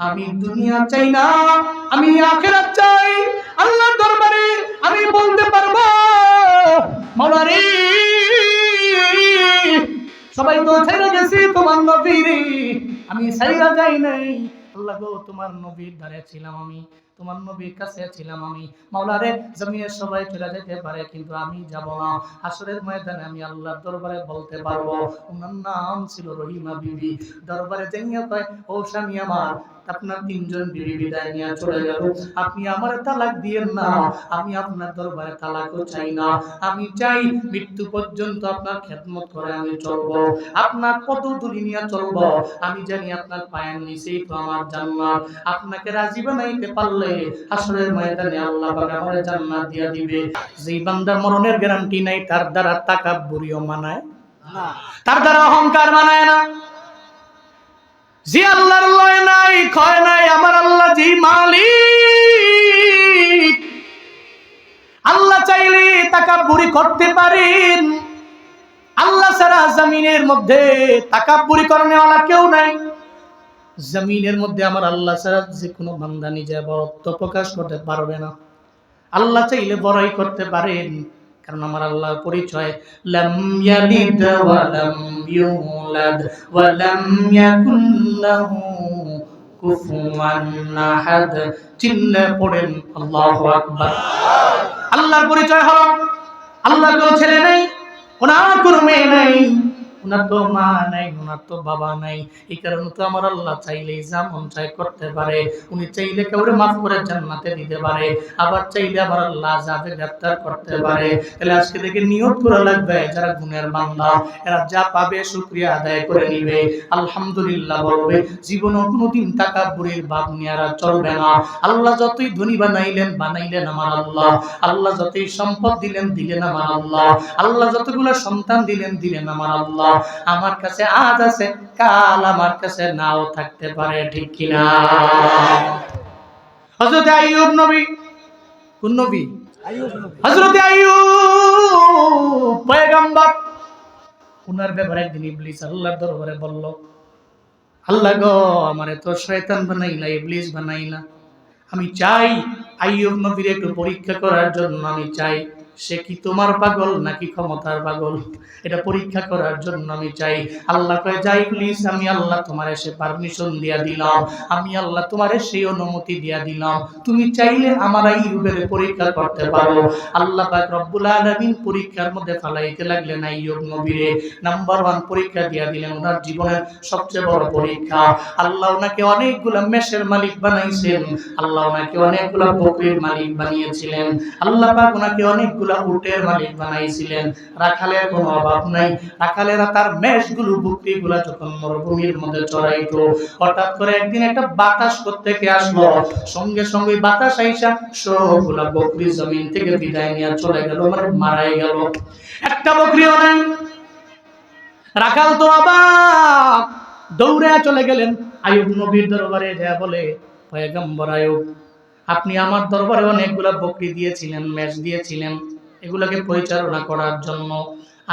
আমি দুনিয়া চাই না, আমি আখিরাত চাই। আল্লাহর দরবারে আমি বলতে পারবো, মাওলা রে, সবাই তো ছেড়ে গেছে তোমার নবীরে, আমি ছাইরা যাই নাই। আল্লাহ গো, তোমার নবীর ধারে ছিলাম আমি, তোমার নবীর কাছে ছিলাম আমি। মাওলা রে, জমিনের সবাই চলে যেতে পারে, কিন্তু আমি যাব না। হাসরের ময়দানে আমি আল্লাহর দরবারে বলতে পারবো, ওনার নাম ছিল রহিমা বিবি। দরবারে যাইয়া কয়, ও স্বামী আমার, আপনার তিনজন বিবি বিদায় নিয়ে চলে গেল, আপনি আমার তালাক দিয়েন না। আমি আপনার দরবারে তালাকও চাই না, আমি চাই মৃত্যু পর্যন্ত আপনার খেদমত করে আমি চলবো, আপনার পদধূলি নিয়ে চলবো। আমি জানি আপনার পায়ের নিচেই তো আমার জান্নাত। আপনাকে রাজি বানাইতে পারলে হাসরের ময়দানে আল্লাহ পাক আমারে জান্নাত দিয়া দিবে। যেই বান্দার মরণের গ্যারান্টি নাই, তার দ্বারা তাকাব্বুরিও মানায় না, তার দ্বারা অহংকার মানায় না। যে আল্লাহর লয় নাই, ক্ষয় নাই, আমার আল্লাহ যে মালিক, আল্লাহ চাইলে তাকাব্বুরি করতে পারেন। আল্লাহ ছাড়া জমিনের মধ্যে তাকাব্বুরি করনেওয়ালা কেউ নাই। জমিনের মধ্যে আমার আল্লাহ ছাড়া যে কোনো বান্দা নিজে বড়ত্ব প্রকাশ করতে পারবে না। আল্লাহ চাইলে বড়াই করতে পারেন, কারণ আমার আল্লাহর পরিচয় লাম ইয়ালিদ ওয়া লাম ইউলাদ ওয়া লাম ইয়াকুল লাহু কুফুয়ান আহাদ। চিল্লা পড়েন আল্লাহু আকবার। আল্লাহর পরিচয় হলো, আল্লাহর কোনো ছেলে নেই, ওনার কোনো মেয়ে নেই, ওনার তো মা নাই, ওনার তো বাবা নাই। এই কারণে তো আমার আল্লাহ চাইলে যা মন চাই করতে পারে। উনি চাইলে কাউরে মাফ করে জান্নাতে দিতে পারে, আবার চাইলে আমার আল্লাহ যাবে গ্রেফতার করতে পারে। তাহলে আজকে থেকে নিয়ত করা লাগবে, যারা গুনার বান্দা এরা যা পাবে শুকরিয়া আদায় করে নিবে, আলহামদুলিল্লাহ বলবে। জীবনে কোনোদিন তাকাব্বুরির ভাব নিয়ে আর চলবে না। আল্লাহ যতই ধনী বানাইলেন আমার আল্লাহ, আল্লাহ যতই সম্পদ দিলেন আমার আল্লাহ, আল্লাহ যতগুলো সন্তান দিলেন আমার আল্লাহ। আমার কাছে আজ আছে, কাল আমার কাছে নাও থাকতে পারে, ঠিক কিনা? হযরত আইয়ুব নবী, কোন নবী? হযরত আইয়ুব পয়গম্বর, ওনার ব্যাপারে একদিন ইবলিস আল্লাহর দরবারে বলল, আল্লাহ গো, আমারে তো শয়তান বানাইলা, ইবলিস বানাইলা, আমি চাই আইয়ুব নবীর একটু পরীক্ষা করার জন্য, আমি চাই সে কি তোমার পাগল নাকি ক্ষমতার পাগল, এটা পরীক্ষা করার জন্য আমি চাই। আল্লাহ কয়, যাই প্লিজ, আমি আল্লাহ তোমারে সে পারমিশন দিয়া দিলাম, আমি আল্লাহ তোমারে সেই অনুমতি দিয়া দিলাম, তুমি চাইলে আমার আইয়ুবের পরীক্ষা করতে পারো। আল্লাহ পাক রব্বুল আলামিন পরীক্ষার মধ্যে ফালাইতে লাগলেন আইয়ুব নবীরে। নাম্বার 1 পরীক্ষা দিয়া দিলেন, ওনার জীবনের সবচেয়ে বড় পরীক্ষা। আল্লাহ ওনাকে অনেকগুলা মেষের মালিক বানাইছেন, আল্লাহ ওনাকে অনেকগুলা বকরির মালিক বানিয়েছিলেন, আল্লাহ পাক ওনাকে অনেকগুলা উটের মালিক বানাইছিলেন। রাখালের কোনো অভাব নাই। রাখালেরা তার মেষগুলো, বকরিগুলা যখন মরুভূমির মধ্যে চড়াইতো, হঠাৎ করে একদিন একটা বাতাস কোত্থেকে আসলো, সঙ্গে সঙ্গে বাতাস আইসা সবগুলা বকরি জমিন থেকে বিদায় নিয়ে চলে গেল, মানে মারাই গেল, একটা বকরিও নাই। রাখাল তো অবাক, দৌড়ে চলে গেলেন আইয়ুব নবীর দরবারে, যা বলে, পয়গম্বর আইয়ুব, আপনি আমার দরবারে অনেকগুলা বকরি দিয়েছিলেন, মেষ দিয়েছিলেন, এগুলাকে পরিচালনা করার জন্য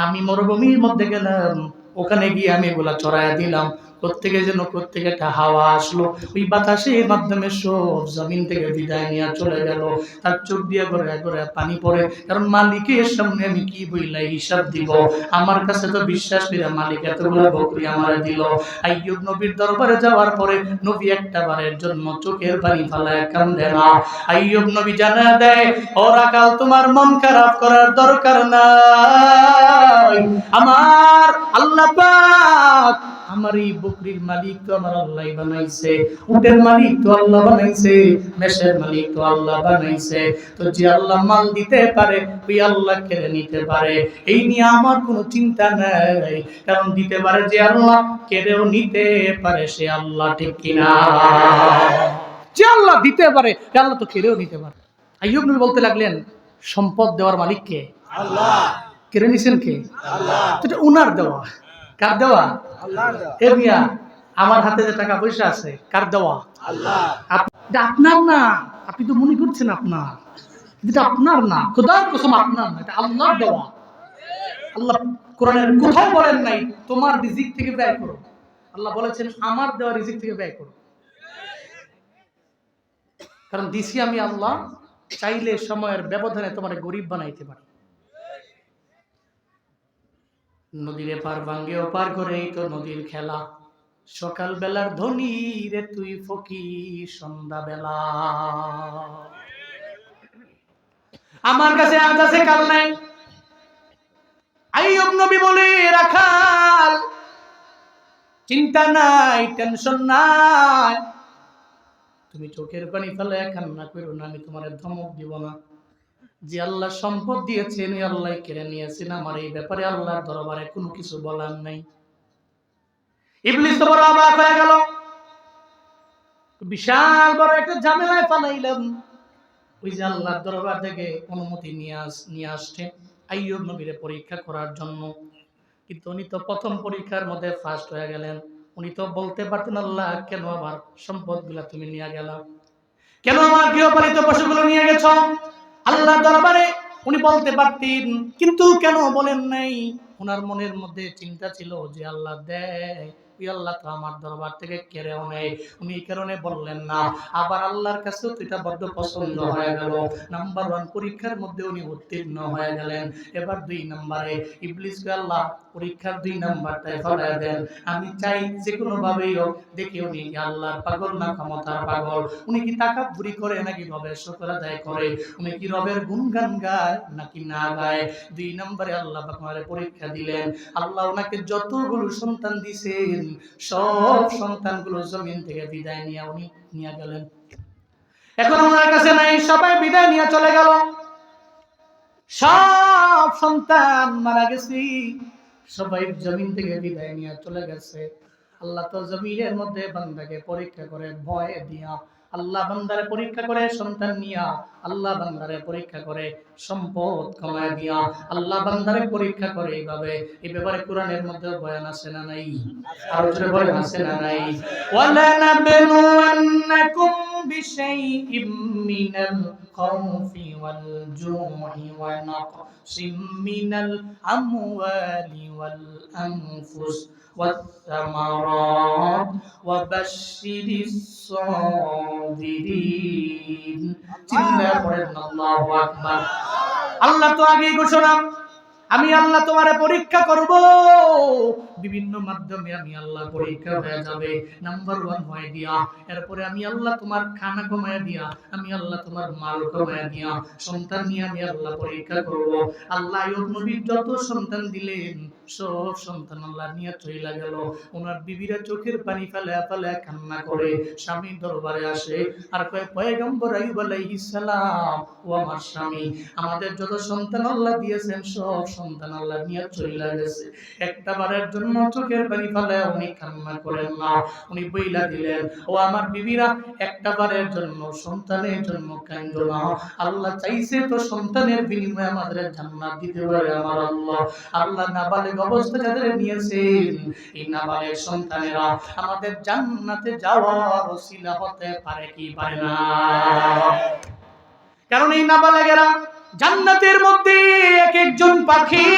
আমি মরুভূমির মধ্যে গেলাম, ওখানে গিয়ে আমি এগুলা চড়াইয়া দিলাম, কোত্থেকে যেন কোত্থেকে একটা হাওয়া আসলো, ওই বাতাসের মাধ্যমে সব জমিন থেকে বিদায় নিয়ে চলে গেল। তার চোখ দিয়ে গড়ে গড়ে পানি পড়ে, কারণ মালিকের সামনে আমি কি বইলা হিসাব দিব, আমার কাছে তো বিশ্বাস করে মালিক এতগুলো বকরি আমারে দিল। আইয়ুব নবীর দরবারে যাওয়ার পরে নবী একটা বারের জন্য চোখের পানি ফেলায় কান্দে না। আইয়ুব নবী জানা দেয়, ও রাখাল, তোমার মন খারাপ করার দরকার নাই, আমার আল্লাহ পাক আমার এই বকরির মালিক তো আমার আল্লাহ বানাইছে, উটের মালিক তো আল্লাহ বানাইছে, মেষের মালিক তো আল্লাহ বানাইছে, তো যে আল্লাহ মাল দিতে পারে ওই আল্লাহ কেড়ে নিতে পারে, এই নিয়ে আমার কোনো চিন্তা নাই, কারণ দিতে পারে যে আল্লাহ, কেড়েও নিতে পারে সে আল্লাহ, ঠিক কিনা? যে আল্লাহ দিতে পারে সে আল্লাহ তো কেড়েও নিতে পারে। আইয়ুব নবী বলতে লাগলেন, সম্পদ দেওয়ার মালিক কে? আল্লাহ। কেড়ে নিছেন কে? আল্লাহ। এটা উনার দেওয়া। কার দেওয়া? আল্লাহর দেওয়া। এ মিয়া, আমার হাতে যে টাকা পয়সা আছে, কার দেওয়া? আল্লাহ। এটা আপনার না, আপনি তো মনে করছেন আপনার, এটা আপনার না, খোদার কসম আপনার না, এটা আল্লাহর দেওয়া। আল্লাহ কোরআনের কোথাও বলেন নাই তোমার রিজিক থেকে ব্যয় করো, আল্লাহ বলেছেন আমার দেওয়া রিজিক থেকে ব্যয় করো। কারণ দিছি আমি আল্লাহ, চাইলে সময়ের ব্যবধানে তোমার গরিব বানাইতে পারি। নদীরে পার ভাঙ্গে পার করে তো নদীর খেলা, সকাল বেলার ধনী রে তুই ফকির সন্ধ্যা বেলা। আমার কাছে আজ আছে কাল নাই। আইয়ুব নবী বলে, রাখাল চিন্তা নাই, টেনশন নাই, তুমি চোখের পানি ফেলে কান্না করো না, আমি তোমার ধমক দিব না। যে আল্লাহ সম্পদ দিয়েছেন ওই আল্লাহ কেড়ে নিয়েছেন, আমার এই ব্যাপারে আল্লাহর দরবারে কোনো কিছু বলার নাই। ইবলিস তো বড় অবাক হয়ে গেল, বিশাল বড় একটা ঝামেলায় ফালাইলাম। ওই যে আল্লাহর দরবার থেকে অনুমতি নিয়ে আসছে আইয়ুব নবীরে পরীক্ষা করার জন্য, কিন্তু উনি তো প্রথম পরীক্ষার মধ্যে ফার্স্ট হয়ে গেলেন। উনি তো বলতে পারতেন, আল্লাহ কেন আমার সম্পদগুলা তুমি নিয়ে গেলা, কেন আমার গৃহপালিত পশুগুলো নিয়ে গেছ। আল্লাহ দরবারে উনি বলতে পারতেন, কিন্তু কেন বলেন নাই। ওনার মনের মধ্যে চিন্তা ছিল যে আল্লাহ দেয়, ওই আল্লাহ তো আমার দরবার থেকে কেড়েও নেই, উনি এই কারণে বললেন না। আবার আল্লাহর কাছে তো এটা বড্ড পছন্দ হয়ে গেল। নাম্বার 1 পরীক্ষার মধ্যে উনি উত্তীর্ণ হয়ে গেলেন। এবার 2 নম্বরে ইবলিসকে আল্লাহ পরীক্ষার 2 নাম্বারটায় ফলায় দেন। আমি চাই যে কোনো ভাবেই হোক দেখে উনি কি আল্লাহর পাগল না ক্ষমতার পাগল, উনি কি তাকাব্বুরি করে নাকি রবের শুকর আদায় করে, উনি কি রবের গুণগান গায় নাকি না গায়। 2 নম্বরে আল্লাহ পাক আমারে পরীক্ষা দিলেন। আল্লাহ ওনাকে যতগুলো সন্তান দিয়েছেন সব সন্তানগুলো জমিন থেকে বিদায় নিয়ে উনি নিয়ে গেলেন। এখন ওনার কাছে নাই, সবাই বিদায় নিয়ে চলে গেল, সব সন্তান মারা গেছে, সবাই জমিন থেকে বিদায় নিয়ে চলে গেছে। আল্লাহ তো জমিনের মধ্যে বান্দাকে পরীক্ষা করে ভয় দিয়া, আল্লাহ বান্দারে পরীক্ষা করে সন্তান নিয়া, আল্লাহ বান্দারে পরীক্ষা করে সম্পদ কমায় দিয়া, আল্লাহ বান্দারে পরীক্ষা করে এইভাবে। এই ব্যাপারে কোরআনের মধ্যে বয়ান আছে না নাই? আর জোরে বলেন আছে না নাই? ওয়ালা নাবলুওয়ান্নাকুম বিশাইইম মিনাল খাউফি ওয়াল জু'i ওয়া নাকসিম মিনাল আমওয়ালি ওয়াল আনফুস والثمرات وبشر الصابرين চিল্লা পড়েন আল্লাহু আকবার। আল্লাহ তো আগেই ঘোষণা, আমি আল্লাহ তোমারে পরীক্ষা করব, বিভিন্ন মাধ্যমে আমি আল্লাহ পরীক্ষা হয়ে যাবে। নাম্বার 1 হয়ে দিয়া, এরপরে আমি আল্লাহ তোমার খানা কমায় দিয়া, আমি আল্লাহ তোমার মাল কমায় দিয়া, সন্তান নিয়ে আমি আল্লাহ পরীক্ষা করব। আল্লাহ আইয়ুব নবীর যত সন্তান দিলেন সব সন্তান আল্লাহ নিয়ে চলে গেল। ওনার বিবিরা চোখের পানি ফেলে ফেলে কান্না করে স্বামীর দরবারে আসে আর কয়, পয়গম্বর আইয়ুব আলাইহিস সালাম, ও আমার স্বামী, আমাদের যত সন্তান আল্লাহ দিয়েছেন সব সন্তান আল্লাহ নিয়ে চলে গেছে, একটা বারের জন্য চোখের পানি ফেলে উনি কান্না করেন না। উনি বইলা দিলেন, ও আমার বিবিরা, একটা বারের জন্য সন্তানের জন্য কান্দো না। আল্লাহ চাইছে তো সন্তানের বিনিময়ে আমাদের জান্নাত দিতে পারে আমার আল্লাহ। আল্লাহ নাবালেগ অবস্থা যাদের নিয়েছেন, এই নাবালেগ সন্তানেরা আমাদের জান্নাতে যাওয়ার ওসিলা হতে পারে কি পারে না? কারণ এই নাবালেগেরা জান্নাতের মধ্যে এক একজন পাখি।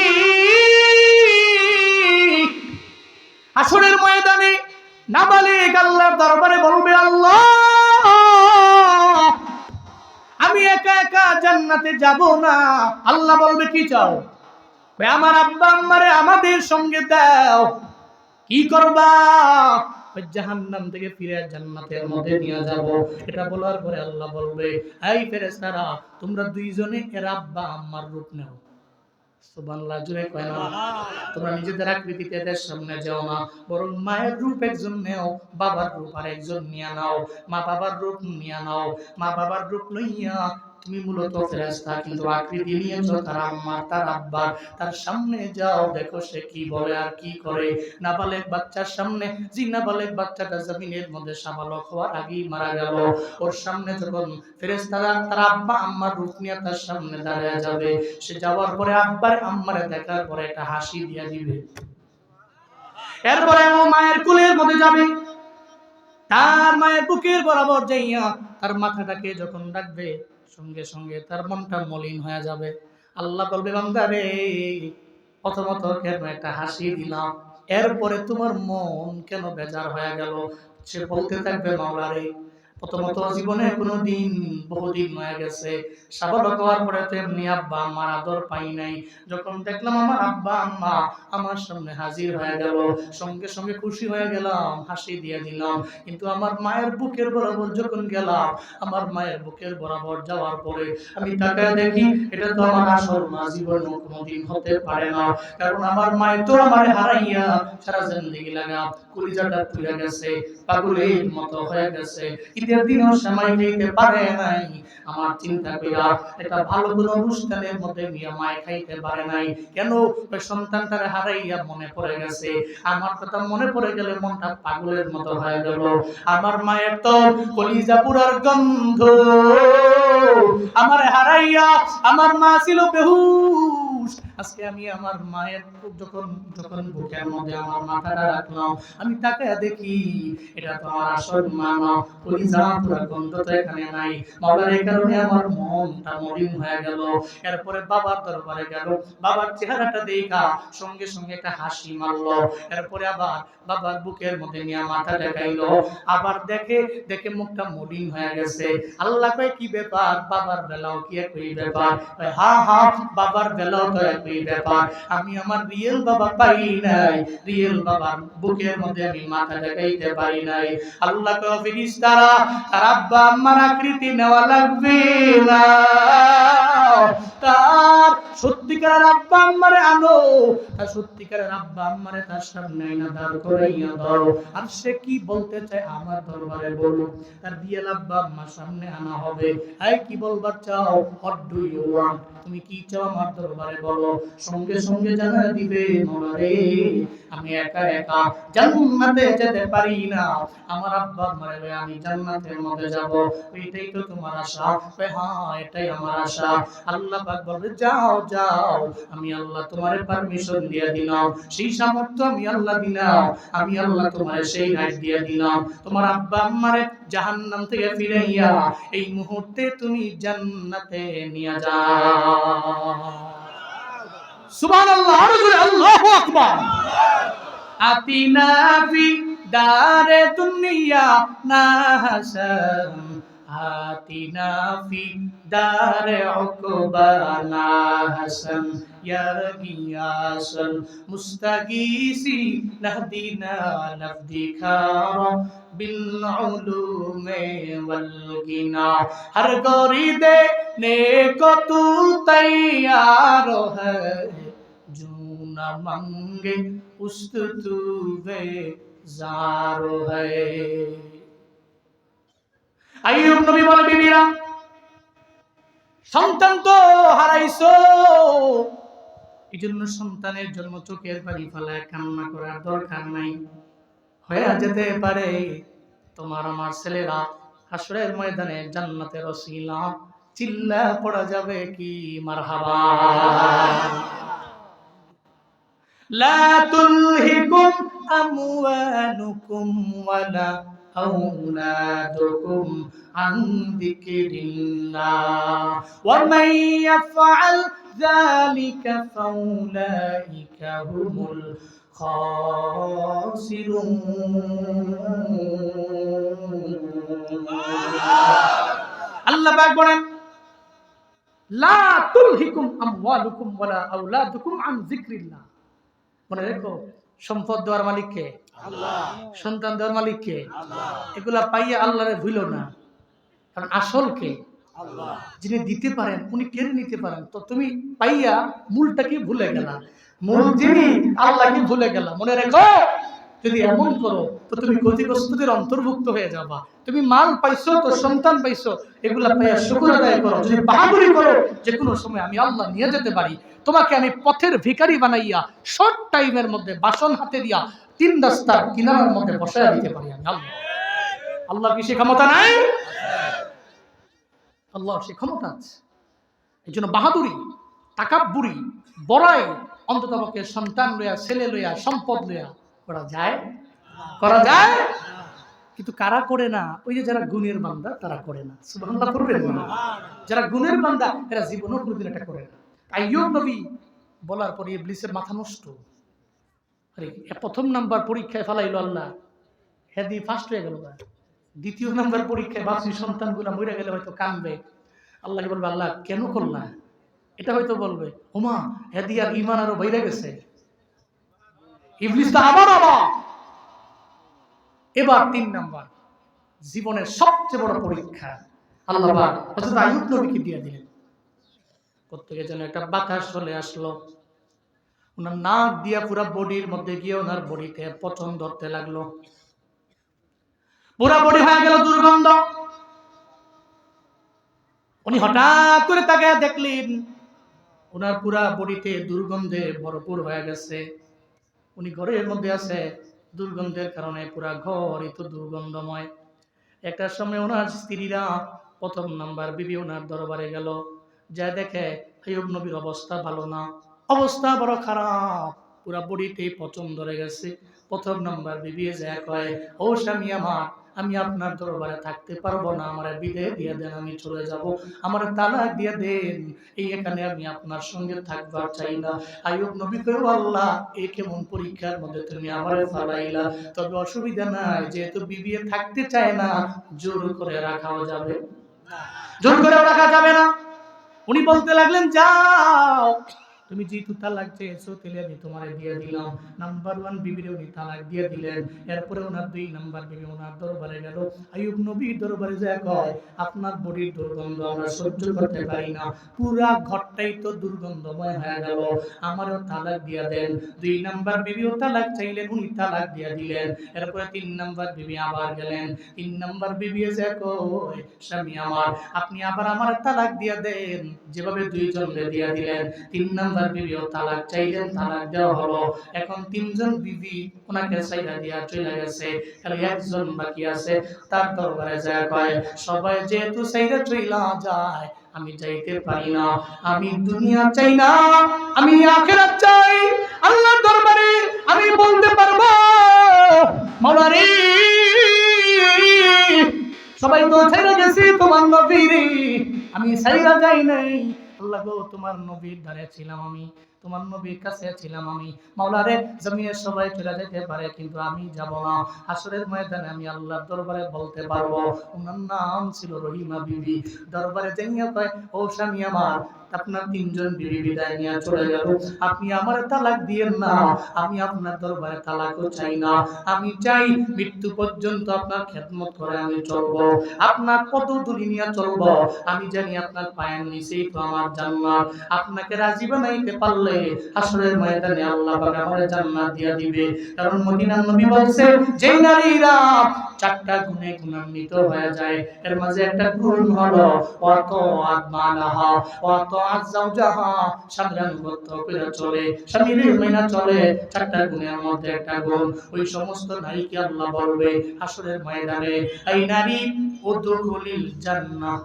হাসরের ময়দানে নাবালেগ আল্লাহর দরবারে বলবে, আল্লাহ আমি একা একা জান্নাতে যাব না। আল্লাহ বলবে, কি চাও? আমার আব্বা আম্মারে আমাদের সঙ্গে দাও। কি করবা? জাহান্নাম থেকে ফিরে জান্নাতের মধ্যে নিয়ে যাব। এটা বলার পরে আল্লাহ বলবে, এই ফেরেশতারা, তোমরা দুইজনে এর আব্বা আম্মার রূপ নাও। সুবহানাল্লাহ, জোরে কয় না? তোমরা নিজেদের আকৃতিতে এদের সামনে যাও না, বরং মায়ের রূপ একজন নেও, বাবার রূপ আর একজন নিয়ে নাও। মা বাবার রূপ নিয়ে নাও, মা বাবার রূপ লইয়া তুমি মূলত ফেরেশতা, কিন্তু আকৃতি নিয়েছো তার আম্মা তার আব্বা। তার সামনে যাও, দেখো সে কি বলে আর কি করে। নাবালেগ বাচ্চার সামনে, যে নাবালেগ বাচ্চাটা জমিনের মধ্যে সাবালক হওয়ার আগেই মারা গেল, ওর সামনে যখন ফেরেশতারা তার আব্বা আম্মার রূপ নিয়ে তার সামনে দাঁড়িয়ে যাবে, সে যাওয়ার পরে আব্বার আম্মারে দেখার পরে একটা হাসি দিয়ে দিবে। এরপরে ও মায়ের কোলের মধ্যে যাবে, তার মায়ের বুকের বরাবর যাইয়া তার মাথাটাকে যখন রাখবে, সঙ্গে সঙ্গে তার মনটা মলিন হয়ে যাবে। আল্লাহ বলবে, বান্দা রে, প্রথমত কেন একটা হাসি দিলাম, এরপরে তোমার মন কেন বেজার হয়ে গেল? সে বলতে থাকবে, মাওলা রে, প্রথমত জীবনে কোনোদিন বহুদিন হয়ে গেছে সাবালক হওয়ার পরে তো এমনি আব্বা আম্মার আদর পাই নাই। যখন দেখলাম আমার আব্বা আম্মা আমার সামনে হাজির হয়ে গেল, সঙ্গে সঙ্গে খুশি হয়ে গেলাম, হাসি দিয়ে দিলাম। কিন্তু আমার মায়ের বুকের বরাবর যখন গেলাম, আমার মায়ের বুকের বরাবর যাওয়ার পরে আমি তাকায় দেখি এটা তো আমার আসল মা জীবনে কোনোদিন হতে পারে না। কারণ আমার মায়ের তো আমার হারাইয়া সারা জিন্দেগি লাগা কলিজাটা পুড়ে গেছে, পাগলের মতো হয়ে গেছে, ঈদের দিনও সময় দিতে পারে নাই। আমার চিন্তা কইরা এটা ভালো কোনো অনুষ্ঠানের মধ্যে নিয়ে মায় খাইতে পারে নাই। কেন? ওই সন্তানটারে হারাইয়া মনে পড়ে গেছে। আমার কথা মনে পড়ে গেলে মনটা পাগলের মতো হয়ে গেল। আমার মায়ের তো কলিজা পুরার গন্ধ। আমার হারাইয়া আমার মা ছিল বেহুশ। আজকে আমি আমার মায়ের যখন যখন বুকের মধ্যে আমার মাথাটা রাখলাম, আমি তাকায় দেখি এটা তো আমার আসল মা না, কলিজা পুরা গন্ধ তো এখানে নাই। মাওলার এই কারণে আমার মনটা মলিন হয়ে গেল। এরপরে বাবার দরবারে গেল, বাবার চেহারাটা দেখা সঙ্গে সঙ্গে একটা হাসি মারলো। এরপরে আবার বাবার বুকের মধ্যে নিয়ে মাথা ঠেকাইলো, আবার দেখে দেখে মুখটা মলিন হয়ে গেছে। আল্লাহ কয় কি ব্যাপার, বাবার বেলাও কি একই ব্যাপার? হ্যাঁ হ্যাঁ, বাবার বেলাও তো একই ব্যাপার। আমি আমার রিয়েল বাবা পাই নাই, রিয়েল বাবার বুকের মধ্যে আমি মাথা ঠেকাইতে পারি নাই। আল্লাহ কয় ফেরেশতারা, তার আব্বা আম্মার আকৃতি নেওয়া লাগবে না, তার সত্যিকারের আব্বা আম্মারে আনো, তার সত্যিকারের আব্বা আম্মারে তার সামনে আইনা দাঁড় করাইয়া দাও। আর সে কি বলতে চায় আমার দরবারে বলো। তার রিয়েল আব্বা আম্মার সামনে আনা হবে। এই কি বলবার চাও? What do you want? তুমি কি চাও আমার দরবারে বলো। সঙ্গে সঙ্গে জানা দিবে, মাওলা রে আমি একা একা জান্নাতে যেতে পারি না, আমার আব্বা আম্মারে আমি জান্নাতের মধ্যে যাব, এটাই তো তোমার আশা? হ্যাঁ এটাই আমার আশা। আল্লাহ পাক বলে যাও যাও, আমি আল্লাহ তোমারে পারমিশন দিয়ে দিলাম, সেই সামর্থ্য আমি আল্লাহ দিলাম, আমি আল্লাহ তোমারে সেই রাইট দিয়ে দিলাম। তোমার আব্বা আম্মারে জাহান্নাম থেকে ফিরাইয়া এই মুহূর্তে তুমি জান্নাতে নিয়ে যাও। সুবহানাল্লাহ, আরো জোরে আল্লাহু আকবার। আতিনা ফি দারে দুনিয়া না হাসান, আতিনা ফি দারে উকবা না হাসান, ইয়া গিয়াসাল মুস্তাগীসি নাহদিনা নাফদিকারা বিল উলুমে ওয়াল গিনা, হর গরি দেনে কো তু তৈয়ার হ্যায়, जो न मांगे उस्तुवे जारो है। আইয়ুব নবী বলে, বিবিরা সন্তান তো হারাইছো, এজন্য সন্তানের জন্য চোখের পানি ফেলায় কান্না করার দরকার নাই। হয়ে যেতে পারে তোমার আমার ছেলেরা হাসরের ময়দানে জান্নাতের ওসিলা, চিল্লা পড়া যাবে কি মারহাবা। لا تلهكم أموالكم ولا أولادكم عن ذكر الله ومن يفعل ذلك فأولئك هم الخاسرون। আল্লাহ পাক বলেন, লা তুলহিকুম আমওয়ালুকুম ওয়ালা আওলাদুকুম আন যিকরিল্লাহ। মনে রেখো, সম্পদ দেওয়ার মালিক কে? আল্লাহ। সন্তান দেওয়ার মালিক কে? আল্লাহ। এগুলা পাইয়া আল্লাহরে ভুলো না, কারণ আসল কে? আল্লাহ। যিনি দিতে পারেন উনি কেড়ে নিতে পারেন। তো তুমি পাইয়া মূলটাকে ভুলে গেলা, মূল যিনি আল্লাহকে ভুলে গেলা। মনে রেখো, যদি এমন করো তো তুমি ক্ষতিগ্রস্তদের অন্তর্ভুক্ত হয়ে যাবা। তুমি মাল পাইছো, তো সন্তান পাইছো, এগুলা পাইয়া শুকর আদায় করো। যদি বাহাদুরি করো, যে কোনো সময় আমি আল্লাহ নিয়ে যেতে পারি, তোমাকে আমি পথের ভিখারি বানাইয়া শর্ট টাইমের মধ্যে বাসন হাতে দিয়া 3 রাস্তার কিনারার মধ্যে বসাইয়া দিতে পারি আমি আল্লাহ। আল্লাহর কি সে ক্ষমতা নাই? আল্লাহর সে ক্ষমতা আছে। এই জন্য বাহাদুরি, তাকাব্বুরি, বড়াই অন্তত আমাকে সন্তান লইয়া, ছেলে লইয়া, সম্পদ লইয়া করা যায়? করা যায়? কিন্তু কারা করে না? ওই যে যারা গুণের বান্দা তারা করে না। সুবহানাল্লাহ করবেন না? যারা গুণের বান্দা এরা জীবনও কোনোদিন এটা করে না। আইয়ুব নবী বলার পরে ইবলিসের মাথা নষ্ট। আরে প্রথম নাম্বার পরীক্ষায় ফেলাইলো আল্লাহ, হেদি ফার্স্ট হয়ে গেল। দ্বিতীয় নাম্বার পরীক্ষায় ভাবছি সন্তানগুলা মরে গেলে হয়তো কাঁদবে, আল্লাহকে বলবে আল্লাহ কেন করলা, এটা হয়তো বলবে ওমা হেদিয়ার ঈমান আরো বাইরে গেছে, ইবলিস তো আবার আবার। এবার 3 নাম্বার জীবনের সবচেয়ে বড় পরীক্ষা আল্লাহ পাক হযরত আইয়ুব নবীকে দিয়ে দিলেন। প্রত্যেকের জন্য একটা বাতাস চলে আসলো, ওনার নাক দিয়া পুরা বডির মধ্যে গিয়ে ওনার বডিতে পচন ধরতে লাগলো, পুরা বডি হয়ে গেল দুর্গন্ধ। উনি হঠাৎ করে তাকায় দেখলেন ওনার পুরা বডিতে দুর্গন্ধে ভরপুর হয়ে গেছে। উনি ঘরের মধ্যে আছে, দুর্গন্ধের কারণে পুরা ঘরই তো দুর্গন্ধময়। একটা সময় ওনার স্ত্রীরা 1 নাম্বার বিবি ওনার দরবারে গেল, যা দেখে আইয়ুব নবীর অবস্থা ভালো না, অবস্থা বড় খারাপ, পুরা বডিতে পচন ধরে গেছে। 1 নাম্বার বিবি যা কয়, ও স্বামী আমার, আমি আপনার দরবারে থাকতে পারবো না, আমার বিদায় দিয়ে দেন, আমি চলে যাব, আমার তালাক দিয়ে দেন, এই এখানে আমি আপনার সঙ্গে থাকবার চাই না। আইয়ুব নবী কইল আল্লাহ এই কেমন পরীক্ষার মধ্যে তুমি আমারে ফালাইলা, তবে অসুবিধা নাই, যেহেতু বিবি থাকতে চায় না জোর করে রাখাও যাবে না, জোর করে রাখা যাবে না। উনি বলতে লাগলেন যাও তুমি যেহেতু তালাক চেয়েছো তাহলে আমি তোমারে দিয়ে দিলাম। নাম্বার 1 বিবিরে উনি তালাক দিয়ে দিলেন। এরপরে ওনার 2 নাম্বার বিবি ওনার দরবারে গেল, আইয়ুব নবীর দরবারে যায় কয় আপনার বডির দুর্গন্ধ আমরা সহ্য করতে পারি না, পুরা ঘরটাই তো দুর্গন্ধময় হয়ে গেল, আমারও তালাক দিয়ে দেন। 2 নাম্বার বিবিও তালাক চাইলেন, উনি তালাক দিয়ে দিলেন। এরপরে 3 নাম্বার বিবি আবার গেলেন, 3 নাম্বার বিবি যায় কয় স্বামী আমার আপনি আবার আমার তালাক দিয়ে দেন, যেভাবে 2 জনকে দিয়ে দিলেন। 3 নাম্বার বিবিও তালাক চাইলেন, তালাক দেওয়া হলো। এখন 3 জন বিবি ওনাকে সাইরা দিয়া চলে গেছে, খালি একজন বাকি আছে। তার দরবারে যায় কয় সবাই যেহেতু সাইরা চইলা যায় আমি যাইতে পারি না, আমি দুনিয়া চাই না, আমি আখিরাত চাই। আল্লাহর দরবারে আমি বলতে পারবো মাওলা রে সবাই তো ছেড়ে গেছি তোমার নবীরে, আমি সাইরা যাই নাই। আল্লাহ গো তোমার নবীর ধারে ছিলাম আমি, তোমার নবীর কাছে ছিলাম আমি, মাওলা রে জমিনের সবাই চলে যেতে পারে কিন্তু আমি যাব না। হাসরের ময়দানে আমি আল্লাহর দরবারে বলতে পারবো ওনার নাম ছিল রহিমা বিবি। দরবারে যাইয়া কয় ও স্বামী আমার আপনার 3 জন বিবি বিদায় নিয়ে চলে গেল, আপনি আমার তালাক দিয়েন না, আমি আপনার দরবারে তালাকও চাই না, আমি চাই মৃত্যু পর্যন্ত আপনার খেদমত করে আমি চলবো, আপনার পদধূলি নিয়ে চলবো, আমি জানি আপনার পায়ের নিচেই তো আমার জান্নাত, আপনাকে রাজি বানাইতে পারলে হাসরের ময়দানে আল্লাহ পাক আমারে জান্নাত দিয়ে দিবে। কারণ মদিনার নবী বলছে যে নারীরা 4টা গুণে গুণান্বিত হয়ে যায়, এর মাঝে একটা গুণ হলো অত আদমালাহা অত আযাওজাহা, স্বামীর আনুগত্য করে চলে, স্বামীর মেনে চলে, 4টা গুণের মধ্যে একটা গুণ। ওই সমস্ত নারীকে আল্লাহ বলবে হাসরের ময়দানে এই নারী উদখুলিল জান্নাহ।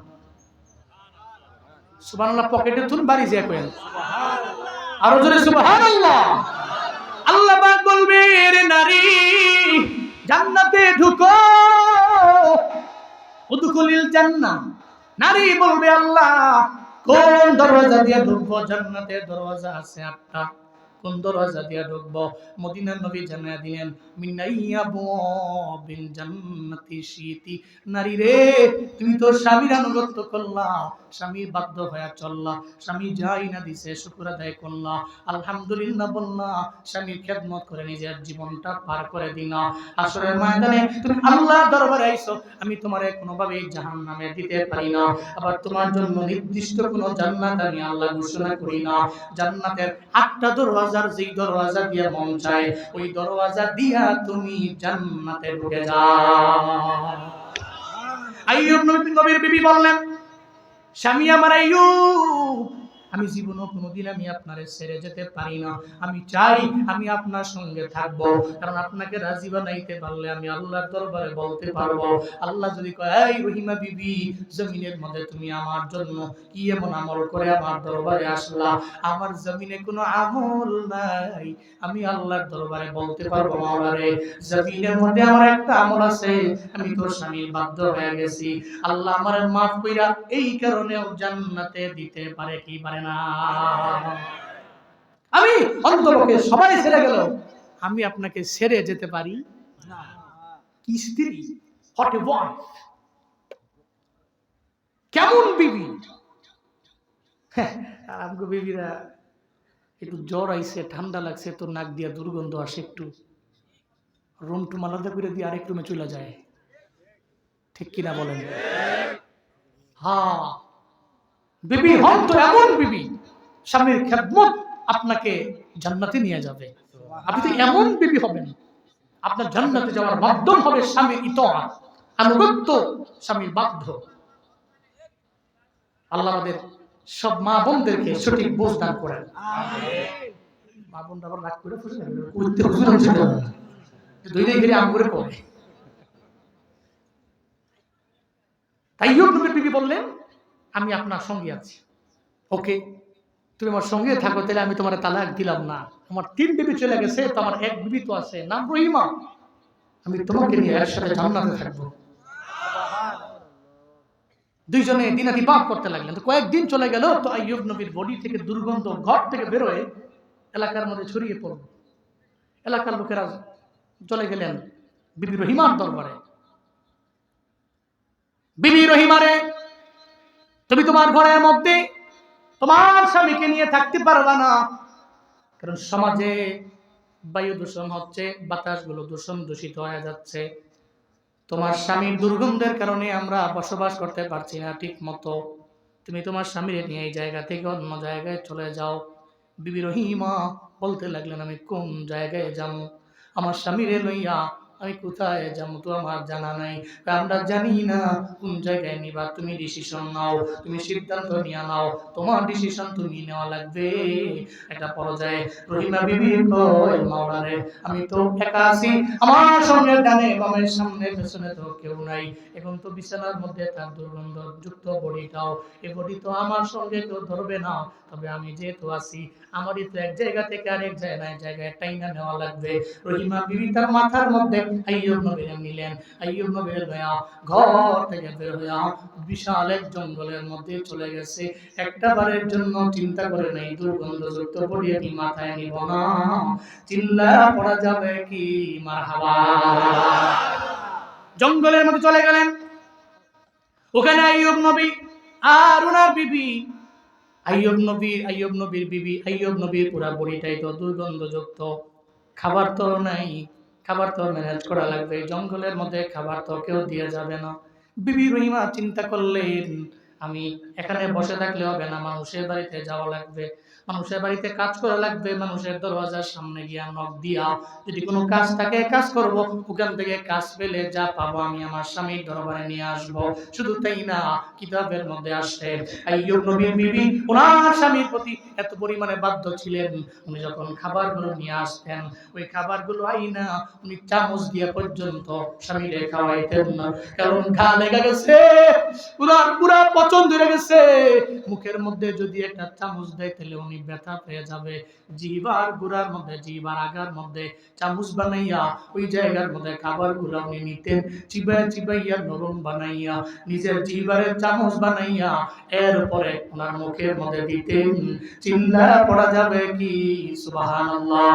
সুবহানাল্লাহ, পকেটে তুন বাড়ি যায় কইন সুবহানাল্লাহ, আরো জোরে সুবহানাল্লাহ। আল্লাহ পাক বলবে রে নারী জান্নাতে ঢুকো, উদখুলিল জান্নাহ। নারী বলবে আল্লাহ কোন দরজা দিয়ে ঢুকবো, জান্নাতের দরজা আছে 8টা, কোন দরজা দিয়ে ঢুকবো? মদিনার নবী জানায়া দিলেন মিনাইয়াবু বিল জান্নাতি শীতি। নারী রে তুমি তো স্বামীর আনুগত্য করলা, স্বামীর বাধ্য হয়ে চললা, স্বামী যাই না দিছে শুকর আদায় করলা, আলহামদুলিল্লাহ বললা, স্বামীর খেদমত করে নিজের জীবনটা পার করে দিলা। আসরের ময়দানে তুমি আল্লাহর দরবারে আইছো, আমি তোমারে কোনোভাবেই জাহান্নামে দিতে পারি না, আবার তোমার জন্য নির্দিষ্ট কোনো জান্নাত আমি আল্লাহ ঘোষণা করি না। জান্নাতের 8টা দরওয়াজার যেই দরওয়াজা দিয়ে মন চায় ওই দরওয়াজা দিয়া তুমি জান্নাতে ঢুকে যাও। আইয়ুব নবীর বিবি বললেন স্বামী আমার আইয়ুব, আমি জীবনও কোনোদিন আমি আপনারে ছেড়ে যেতে পারি না, আমি চাই আমি আপনার সঙ্গে থাকবো, কারণ আপনাকে রাজি বানাইতে পারলে আমি আল্লাহর দরবারে বলতে পারবো। আল্লাহ যদি কয় এই রহিমা বিবি জমিনের মধ্যে তুমি আমার জন্য কি এমন আমল করে আমার দরবারে আসলা, আমার জমিনে কোনো আমল নাই, আমি আল্লাহর দরবারে বলতে পারবো মাওলা রে জমিনের মধ্যে আমার একটা আমল আছে, আমি তোর স্বামীর বাধ্য হয়ে গেছি, আল্লাহ আমারে মাফ কইরা এই কারণেও জান্নাতে দিতে পারে কি পারে না? আমি অন্তরকে সবাই ছেড়ে গেল, আমি আপনাকে ছেড়ে যেতে পারি না। কি স্ত্রী, হোয়াট এ ওয়াইফ, কেমন বিবি। আর আমগো বিবিরা একটু জ্বর আইছে, ঠান্ডা লাগছে, তো নাক দিয়া দুর্গন্ধ আসে, একটু রুম টুম আলাদা করে দিয়ে আরেক রুমে চলে যায়, ঠিক কিনা বলেন? হ্যাঁ, বিবি হন তো এমন বিবি, স্বামীর খেদমত আপনাকে জান্নাতে নিয়ে যাবে। আপনি তো এমন বিবি হবেন, আপনার জান্নাতে যাওয়ার মাধ্যম হবে স্বামীর ইতাআত, আনুগত্য, স্বামীর বাধ্য। আল্লাহ আমাদের সব মা বোনদেরকে সঠিক বোঝ দান করেন। মা বোনরা আবার রাগ করে ফুসে যাবে, কইতে হুজুর হচ্ছে না, দুই দিন ধরে আম করে কয়। তাই নবীর বিবি বললেন, আমি আপনার সঙ্গে আছি, ওকে তুমি আমার সঙ্গে থাকো, তাহলে আমি তোমার তালাক দিলাম না। আমার 3 বিবি চলে গেছে, তো আমার 1 বিবি তো আছে, নাম রহিমা, আমি তোমাকে নিয়ে একসাথে জান্নাতে থাকবো। দুইজনে দিনাতিপাত করতে লাগলেন। তো কয়েকদিন চলে গেল, তো আইয়ুব নবীর বডি থেকে দুর্গন্ধ ঘর থেকে বেরোয় এলাকার মধ্যে ছড়িয়ে পড়ল। এলাকার লোকেরা চলে গেলেন বিবি রহিমার দরবারে, বিবি রহিমারে, তুমি তোমার ঘরের মধ্যে তোমার স্বামীকে নিয়ে থাকতে পারবা না, কারণ সমাজে বায়ু দূষণ হচ্ছে, বাতাসগুলো দূষিত হয়ে যাচ্ছে, তোমার স্বামীর দুর্গন্ধের কারণে আমরা বসবাস করতে পারছি না ঠিক মতো, তুমি তোমার স্বামীর নিয়ে এই জায়গা থেকে অন্য জায়গায় চলে যাও। বিবি রহিমা বলতে লাগলেন, আমি কোন জায়গায় যাবো, আমার স্বামীরে লইয়া আমি কোথায় যাবো তো আমার জানা নাই। আমরা জানি না কোন জায়গায় নিবা, তুমি ডিসিশন নাও, তুমি সিদ্ধান্ত নিয়ে নাও, তোমার ডিসিশন তুমি নেওয়া লাগবে। একটা পর্যায়ে রহিমা বিবি কয়, মাওলারে আমি তো একা আছি, আমার সঙ্গে ডানে বামে সামনে পেছনে তো কেউ নাই, এখন তো বিছানার মধ্যে তার দুর্গন্ধ যুক্ত বডিটাও, এই বডি তো আমার সঙ্গে কেউ ধরবে না, তবে আমি যেহেতু আছি আমারই তো এক জায়গা থেকে আরেক জায়গায় টাইনা নেওয়া লাগবে। রহিমা বিবি তার মাথার মধ্যে আইয়ুব নবীর নিলেন, আইয়ুব নবীর লয়া ঘর থেকে বের হইয়া বিশাল এক জঙ্গলের মধ্যে চলে গেছে। একটা বারের জন্য চিন্তা করে নাই দুর্গন্ধযুক্ত বডি আমি মাথায় নিব না, চিল্লা পড়া যাবে কি মারহাবা। জঙ্গলের মধ্যে চলে গেলেন, ওখানে আইয়ুব নবী আর ওনার বিবি, আইয়ুব নবীর বিবি, আইয়ুব নবীর পুরা বডিটাই তো দুর্গন্ধযুক্ত, খাবার তো নাই, খাবার তো ম্যানেজ করা লাগবে, জঙ্গলের মধ্যে খাবার তো কেউ দিয়ে যাবে না। বিবি রহিমা চিন্তা করলেন, আমি এখানে বসে থাকলে হবে না, মানুষের বাড়িতে যাওয়া লাগবে, মানুষের বাড়িতে কাজ করা লাগবে, মানুষের দরওয়াজার সামনে গিয়া নক দিয়া যদি কোনো কাজ থাকে কাজ করব, ওখান থেকে কাজ পেলে যা পাবো আমি আমার স্বামীর দরবারে নিয়ে আসবো। শুধু তাই না, কিতাবের মধ্যে আসে আইয়ুব নবীর বিবি ওনার স্বামীর প্রতি এত পরিমাণে বাধ্য ছিলেন, উনি যখন খাবারগুলো নিয়ে আসতেন, ওই খাবারগুলো আইনা উনি চামচ দিয়ে পর্যন্ত স্বামীরে খাওয়াইতেন না, কারণ ঘা লেগে গেছে, পুরা পচন ধরে গেছে, মুখের মধ্যে যদি একটা চামচ দেয় তাহলে উনি ব্যথা পেয়ে যাবে। জিহ্বার গুড়ার মধ্যে, জিহ্বার আগার মধ্যে চামচ বানাইয়া ওই জায়গার মধ্যে খাবারগুলো উনি নিতেন, চিবাইয়া নরম বানাইয়া নিজের জিহ্বারের চামচ বানাইয়া এরপরে ওনার মুখের মধ্যে দিতেন। চিল্লা পড়া যাবে কি সুবহানাল্লাহ।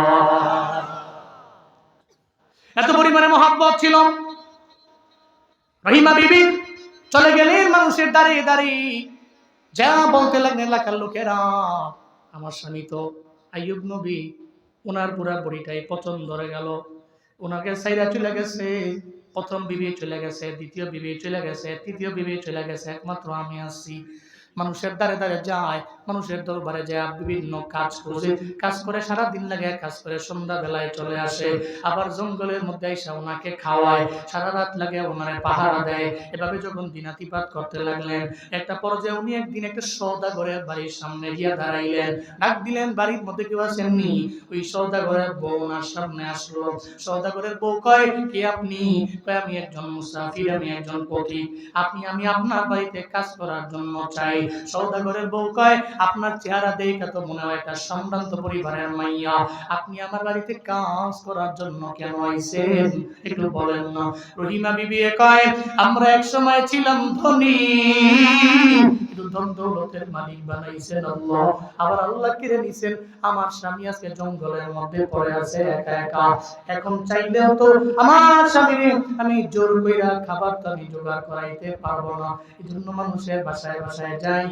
এত পরিমাণে মহব্বত ছিল। রহিমা বিবি চলে গেলেন মানুষের দাঁড়িয়ে দাঁড়িয়ে যা বলতে লাগলেন এলাকার লোকেরা, আমার স্বামী তো আইয়ুব নবী, ওনার পুরা বড়িটাই পচন ধরে গেল, ওনাকে সাইরা চলে গেছে, প্রথম বিবি চলে গেছে, দ্বিতীয় বিবি চলে গেছে, তৃতীয় বিবি চলে গেছে, একমাত্র আমি আছি। মানুষের দ্বারে দ্বারে যায়, মানুষের দরবারে যায়, বিভিন্ন কাজ করে সারা দিন লাগে, কাজ করে সন্ধ্যা বেলায় চলে আসে, আবার জঙ্গলের মধ্যে এসে ওনাকে খাওয়ায়, সারা রাত লাগে ওনারে পাহারা দেয়। এভাবে যখন দিনাতিপাত করতে লাগলেন, একটা পর্যায়ে উনি একদিন একটা সওদাগরের বাড়ির সামনে গিয়া দাঁড়াইলেন, ডাক দিলেন, বাড়ির মধ্যে কেউ আসেননি? ওই সওদাগরের বউ ওনার সামনে আসলো। সওদাগরের বউ কয়, কে আপনি? কয়, আমি একজন মুসাফির, আমি একজন পথিক, আমি আপনার বাড়িতে কাজ করার জন্য চাই। সওদাগরের বউ কয়, আপনার চেহারা দেখে তো মনে হয় একটা সম্ভ্রান্ত পরিবারের মাইয়া, আপনি আমার বাড়িতে কাজ করার জন্য কেন আইছেন একটু বলেন না। রহিমা বিবি কয়, আমরা এক সময় ছিলাম ধনী, শুধু ধন দৌলতের মালিক বানাইছেন আল্লাহ, আবার আল্লাহ কিরে নিছেন আমার স্বামী আজকে জঙ্গলের মধ্যে পড়ে আছে একা একা, এখন চাইলেও তো আমার স্বামীরে আমি জোর কইরা খাবার তো আমি জোগাড় করাইতে পারবো না, এজন্য মানুষের বাসায় বাসায় যাই,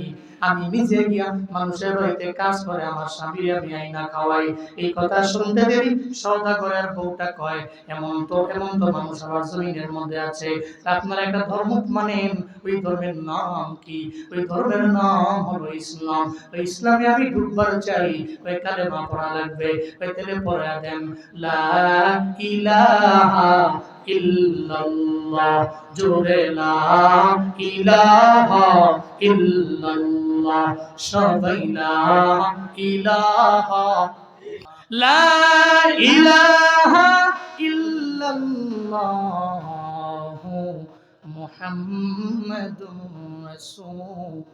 আমি নিজে গিয়া মানুষের বাড়িতে কাজ করে আমার স্বামীরে আমি আইনা খাওয়াই। এই কথা শুনতে দেরি সওদাগরের বউটা কয়, এমন তো মানুষ আমার জমিনের মধ্যে আছে, আপনারা একটা ধর্ম মানেন, ওই ধর্মের নাম কি? ওই ধর্মের নাম হলো ইসলাম। ওই ইসলামে আমি ঢুকবার চাই, ওই কালেমা পড়া লাগবে, ওই তেলে পড়া দেন লা ইলাহা ইল্লাল্লাহ, জোরে লা ইলাহা ইল্লাল্লাহ, সবাই লা ইলাহা, লা ইলাহা ইল্লাল্লাহ মুহাম্মাদুর রাসূলুল্লাহ।